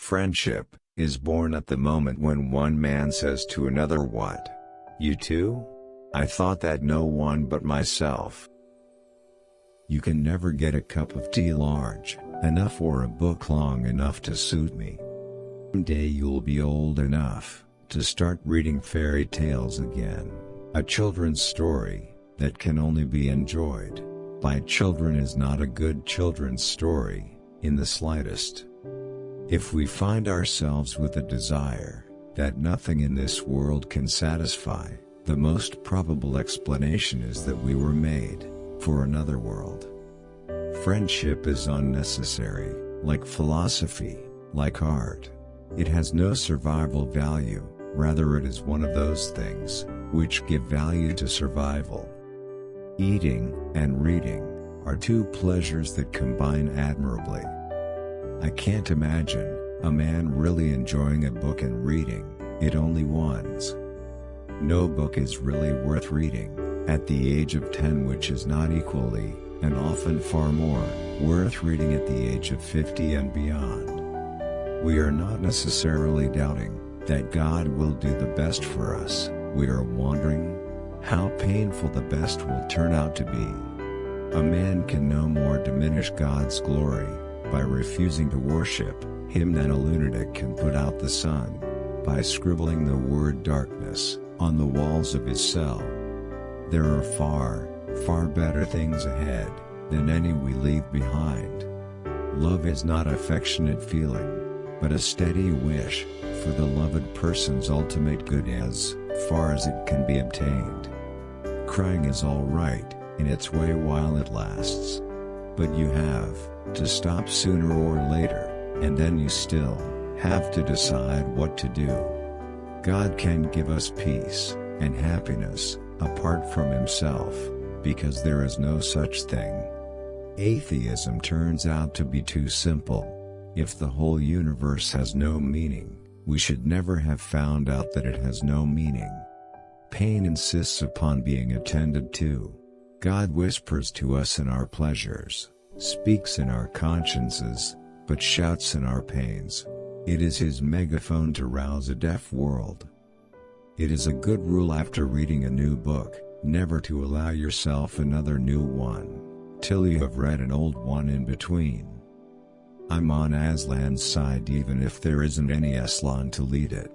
Friendship is born at the moment when one man says to another, "What? You too? I thought that no one but myself." You can never get a cup of tea large enough or a book long enough to suit me. Someday you'll be old enough to start reading fairy tales again. A children's story that can only be enjoyed by children is not a good children's story in the slightest. If we find ourselves with a desire that nothing in this world can satisfy, the most probable explanation is that we were made for another world. Friendship is unnecessary, like philosophy, like art. It has no survival value, rather it is one of those things which give value to survival. Eating and reading are two pleasures that combine admirably. I can't imagine a man really enjoying a book and reading it only once. No book is really worth reading at the age of 10, which is not equally, and often far more, worth reading at the age of 50 and beyond. We are not necessarily doubting that God will do the best for us, we are wondering how painful the best will turn out to be. A man can no more diminish God's glory by refusing to worship Him than a lunatic can put out the sun by scribbling the word darkness on the walls of his cell. There are far, far better things ahead than any we leave behind. Love is not affectionate feeling, but a steady wish for the loved person's ultimate good as far as it can be obtained. Crying is all right in its way while it lasts, but you have to stop sooner or later, and then you still have to decide what to do. God can give us peace and happiness apart from Himself, because there is no such thing. Atheism turns out to be too simple. If the whole universe has no meaning, we should never have found out that it has no meaning. Pain insists upon being attended to. God whispers to us in our pleasures, speaks in our consciences, but shouts in our pains. It is His megaphone to rouse a deaf world. It is a good rule after reading a new book, never to allow yourself another new one, till you have read an old one in between. I'm on Aslan's side even if there isn't any Aslan to lead it.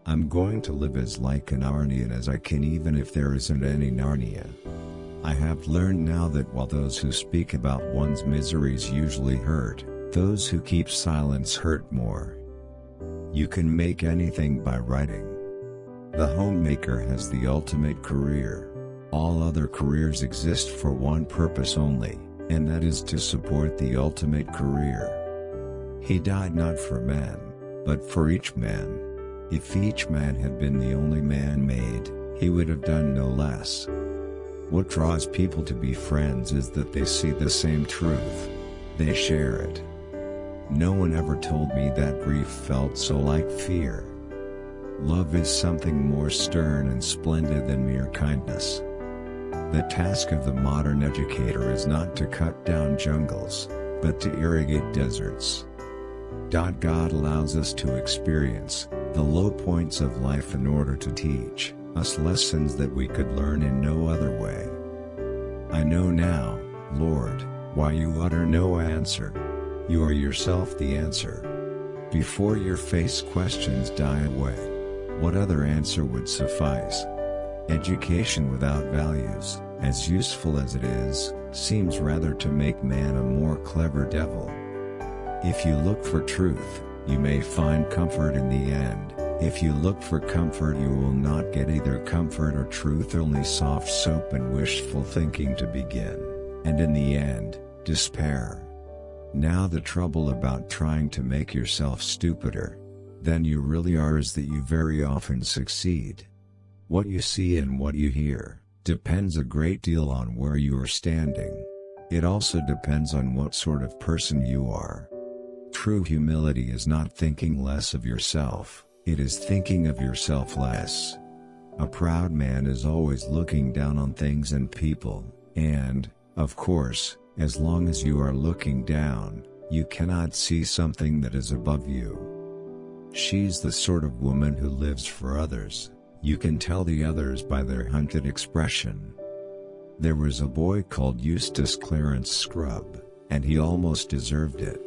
I'm going to live as like an Narnian as I can even if there isn't any Narnia. I have learned now that while those who speak about one's miseries usually hurt, those who keep silence hurt more. You can make anything by writing. The homemaker has the ultimate career. All other careers exist for one purpose only, and that is to support the ultimate career. He died not for men, but for each man. If each man had been the only man made, he would have done no less. What draws people to be friends is that they see the same truth. They share it. No one ever told me that grief felt so like fear. Love is something more stern and splendid than mere kindness. The task of the modern educator is not to cut down jungles, but to irrigate deserts. God allows us to experience the low points of life in order to teach us lessons that we could learn in no other way. I know now, Lord, why you utter no answer. You are yourself the answer. Before your face questions die away, what other answer would suffice? Education without values, as useful as it is, seems rather to make man a more clever devil. If you look for truth, you may find comfort in the end. If you look for comfort, you will not get either comfort or truth, only soft soap and wishful thinking to begin, and in the end, despair. Now the trouble about trying to make yourself stupider than you really are is that you very often succeed. What you see and what you hear depends a great deal on where you are standing. It also depends on what sort of person you are. True humility is not thinking less of yourself, it is thinking of yourself less. A proud man is always looking down on things and people, and, of course, as long as you are looking down, you cannot see something that is above you. She's the sort of woman who lives for others. You can tell the others by their hunted expression. There was a boy called Eustace Clarence Scrubb, and he almost deserved it.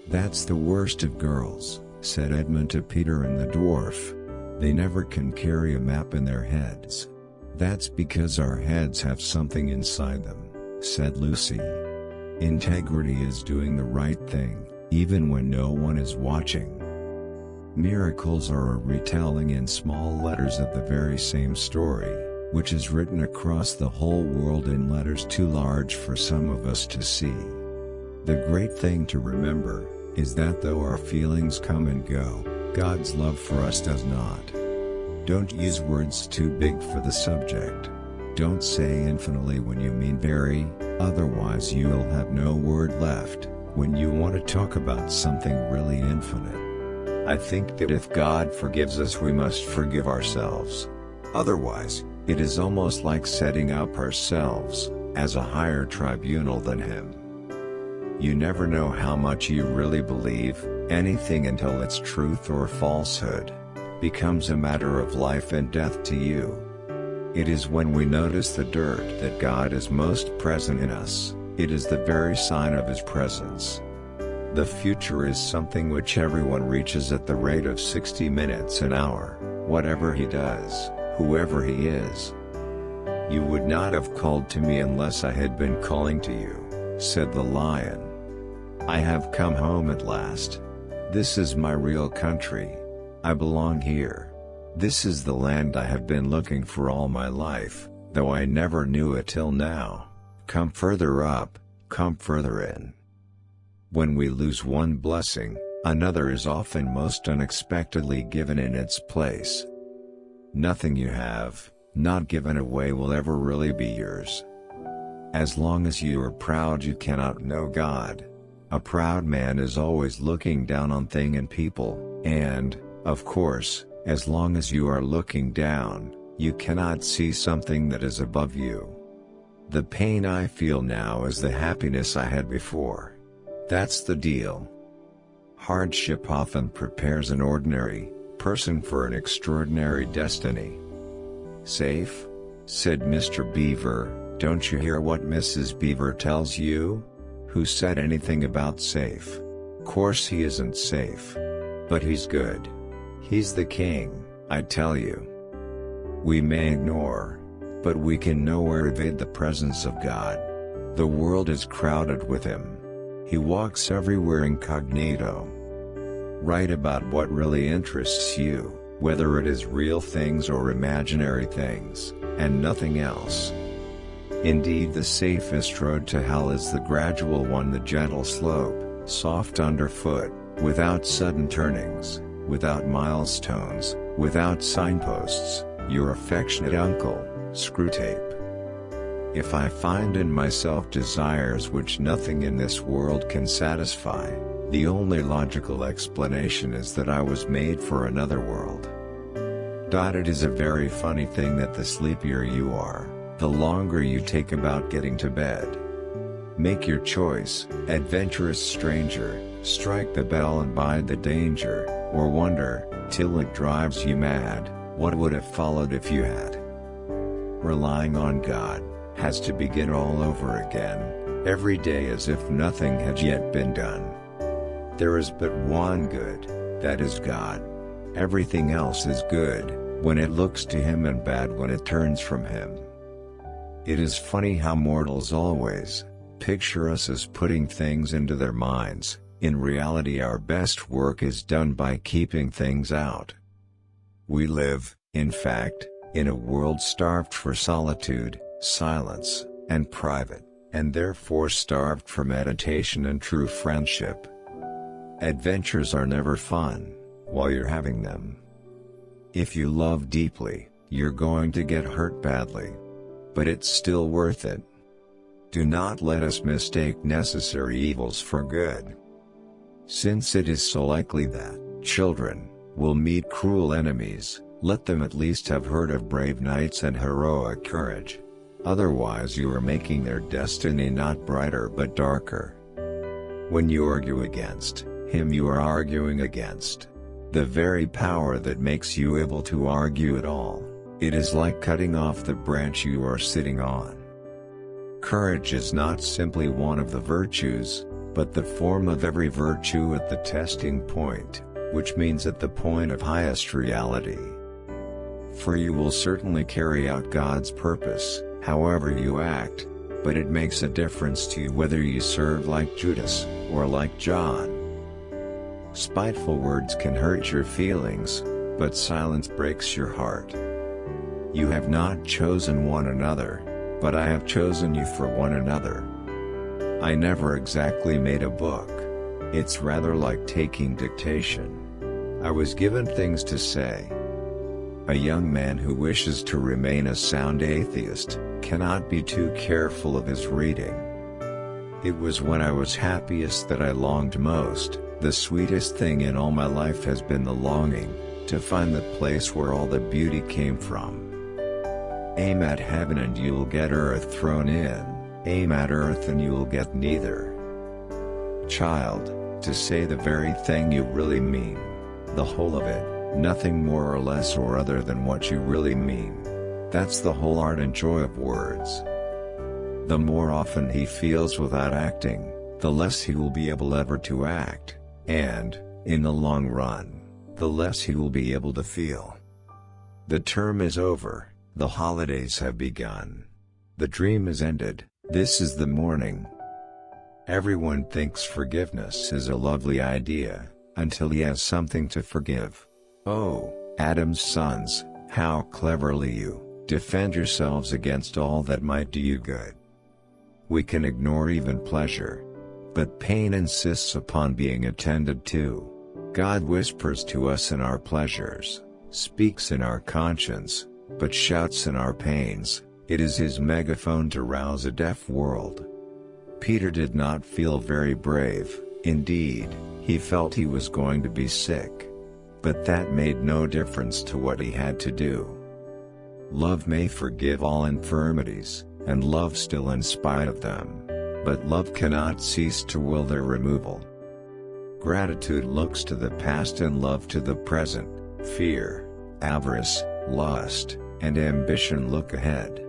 "That's the worst of girls," said Edmund to Peter and the dwarf. "They never can carry a map in their heads." "That's because our heads have something inside them," said Lucy. "Integrity is doing the right thing, even when no one is watching." Miracles are a retelling in small letters of the very same story, which is written across the whole world in letters too large for some of us to see. The great thing to remember is that though our feelings come and go, God's love for us does not. Don't use words too big for the subject. Don't say infinitely when you mean very, otherwise you'll have no word left when you want to talk about something really infinite. I think that if God forgives us, we must forgive ourselves. Otherwise, it is almost like setting up ourselves as a higher tribunal than Him. You never know how much you really believe anything until its truth or falsehood becomes a matter of life and death to you. It is when we notice the dirt that God is most present in us. It is the very sign of His presence. The future is something which everyone reaches at the rate of 60 minutes an hour, whatever he does, whoever he is. "You would not have called to me unless I had been calling to you," said the lion. "I have come home at last. This is my real country. I belong here. This is the land I have been looking for all my life, though I never knew it till now. Come further up, come further in." When we lose one blessing, another is often most unexpectedly given in its place. Nothing you have not given away will ever really be yours. As long as you are proud, you cannot know God. A proud man is always looking down on things and people, and, of course, as long as you are looking down, you cannot see something that is above you. The pain I feel now is the happiness I had before. That's the deal. Hardship often prepares an ordinary person for an extraordinary destiny. "Safe?" said Mr. Beaver. "Don't you hear what Mrs. Beaver tells you?" "Who said anything about safe? Course he isn't safe. But he's good. He's the king, I tell you. We may ignore, but we can nowhere evade the presence of God. The world is crowded with Him. He walks everywhere incognito. Write about what really interests you, whether it is real things or imaginary things, and nothing else. Indeed, the safest road to hell is the gradual one, the gentle slope, soft underfoot, without sudden turnings, without milestones, without signposts. Your affectionate uncle, Screwtape. If I find in myself desires which nothing in this world can satisfy, the only logical explanation is that I was made for another world. It is a very funny thing that the sleepier you are, the longer you take about getting to bed. Make your choice, adventurous stranger, strike the bell and bide the danger, or wonder, till it drives you mad, what would have followed if you had. Relying on God has to begin all over again, every day as if nothing had yet been done. There is but one good, that is God. Everything else is good when it looks to Him and bad when it turns from Him. It is funny how mortals always picture us as putting things into their minds. In reality, our best work is done by keeping things out. We live, in fact, in a world starved for solitude, silence, and private, and therefore starved for meditation and true friendship. Adventures are never fun while you're having them. If you love deeply, you're going to get hurt badly. But it's still worth it. Do not let us mistake necessary evils for good. Since it is so likely that children will meet cruel enemies, let them at least have heard of brave knights and heroic courage. Otherwise you are making their destiny not brighter but darker. When you argue against Him, you are arguing against the very power that makes you able to argue at all. It is like cutting off the branch you are sitting on. Courage is not simply one of the virtues, but the form of every virtue at the testing point, which means at the point of highest reality. For you will certainly carry out God's purpose, however you act, but it makes a difference to you whether you serve like Judas, or like John. Spiteful words can hurt your feelings, but silence breaks your heart. You have not chosen one another, but I have chosen you for one another. I never exactly made a book. It's rather like taking dictation. I was given things to say. A young man who wishes to remain a sound atheist cannot be too careful of his reading. It was when I was happiest that I longed most. The sweetest thing in all my life has been the longing to find the place where all the beauty came from. Aim at heaven and you'll get earth thrown in, aim at earth and you'll get neither. Child, to say the very thing you really mean, the whole of it, nothing more or less or other than what you really mean. That's the whole art and joy of words. The more often he feels without acting, the less he will be able ever to act, and, in the long run, the less he will be able to feel. The term is over, the holidays have begun. The dream is ended, this is the morning. Everyone thinks forgiveness is a lovely idea, until he has something to forgive. Oh, Adam's sons, how cleverly you defend yourselves against all that might do you good. We can ignore even pleasure, but pain insists upon being attended to. God whispers to us in our pleasures, speaks in our conscience, but shouts in our pains. It is his megaphone to rouse a deaf world. Peter did not feel very brave, indeed, he felt he was going to be sick. But that made no difference to what he had to do. Love may forgive all infirmities, and love still in spite of them, but love cannot cease to will their removal. Gratitude looks to the past and love to the present. Fear, avarice, lust, and ambition look ahead.